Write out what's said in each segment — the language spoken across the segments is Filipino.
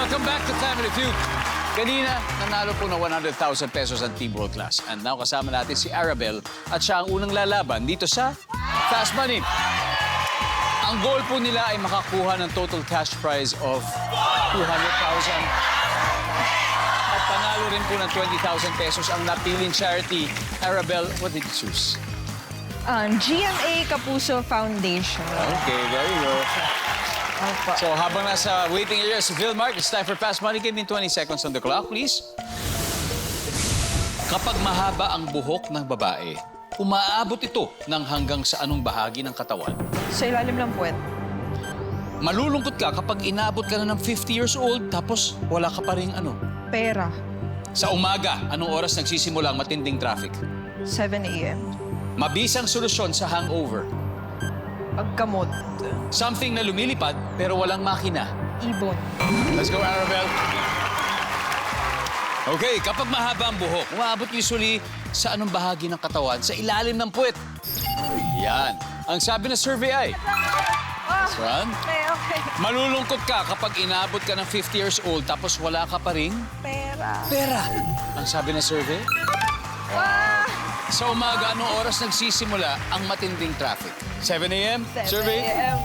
Welcome back to Family Feud. Kanina, nanalo po na 100,000 pesos ang Team World Class. And now, kasama natin si Arabel at siya ang unang lalaban dito sa Fast Money. Ang goal po nila ay makakuha ng total cash prize of 200,000. At panalo rin po ng 20,000 pesos ang napiling charity. Arabel, what did you choose? GMA Kapuso Foundation. Okay, there you go. Opo. So habang nasa waiting area si Vilmark, it's time for Fast Money. Give me 20 seconds on the clock, please. Kapag mahaba ang buhok ng babae, umaabot ito ng hanggang sa anong bahagi ng katawan? Sa ilalim ng puwet. Malulungkot ka kapag inaabot ka na ng 50 years old tapos wala ka pa rin ano. Pera. Sa umaga, anong oras nagsisimula ang matinding traffic? 7 a.m. Mabisang solusyon sa hangover. Pagkamot. Something na lumilipad pero walang makina. Ibon. Let's go, Arabel. Okay, kapag mahaba ang buhok, umaabot usually sa anong bahagi ng katawan? Sa ilalim ng puwet. Yan. Ang sabi ng survey ay... This one. Okay. Malulungkot ka kapag inaabot ka ng 50 years old tapos wala ka pa rin Pera. pera. Ang sabi ng survey? Sa umaga, anong oras nagsisimula ang matinding traffic? 7 a.m.? 7 Survey? a.m.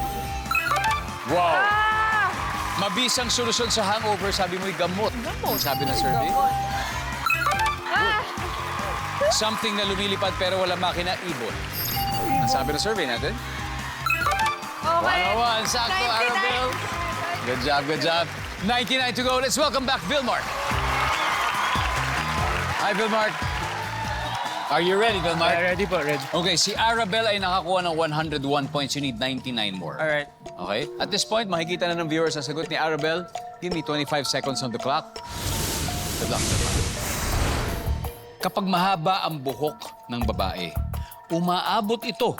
Wow. Mabisang solusyon sa hangover, sabi mo'y gamot. Gamot. Sabi ng survey. Something na lumilipad pero wala makina, ibon. Ang sabi ng survey natin? Okay. 101, sakto, 99. Arabel. Good job, good job. 99 to go. Let's welcome back Vilmark. Hi, Vilmark. Are you ready, Vilmark? Ready po, ready. Okay, si Arabel ay nakakuha ng 101 points. You need 99 more. Alright. Okay? At this point, makikita na ng viewers ang sagot ni Arabel. Give me 25 seconds on the clock. Good luck, good luck. Kapag mahaba ang buhok ng babae, umaabot ito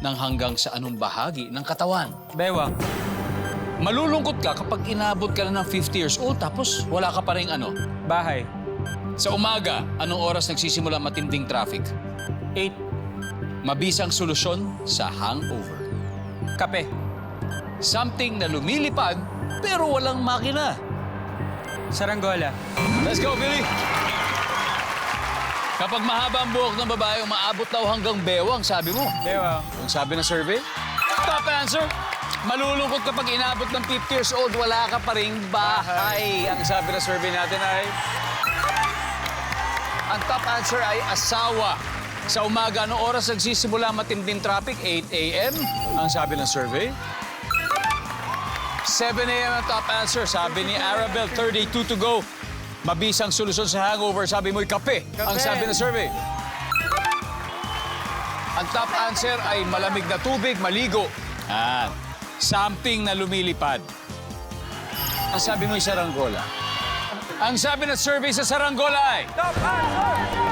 ng hanggang sa anong bahagi ng katawan? Bewang. Malulungkot ka kapag inabot ka na ng 50 years old tapos wala ka pa rin ano? Bahay. Sa umaga, anong oras nagsisimula matinding traffic? 8. Mabisang solusyon sa hangover. Kape. Something na lumilipad pero walang makina. Saranggola. Let's go, Billy! Kapag mahaba ang buhok ng babae, umaabot daw hanggang bewang, sabi mo. Bewang. Ang sabi ng survey? Top answer! Malulungkot kapag inabot ng 50 years old, wala ka pa ring bahay. Ang sabi ng survey natin ay... Ang top answer ay asawa. Sa umaga, anong oras nagsisimula matinding traffic? 8 a.m. Ang sabi ng survey. 7 a.m. ang top answer. Sabi ni Arabel, 32 to go. Mabisang solusyon sa hangover. Sabi mo'y kape. Ang sabi ng survey. Ang top answer ay malamig na tubig, maligo. Something na lumilipad. Ang sabi mo'y saranggola. Ang sabi ng survey sa saranggola ay... Top answer!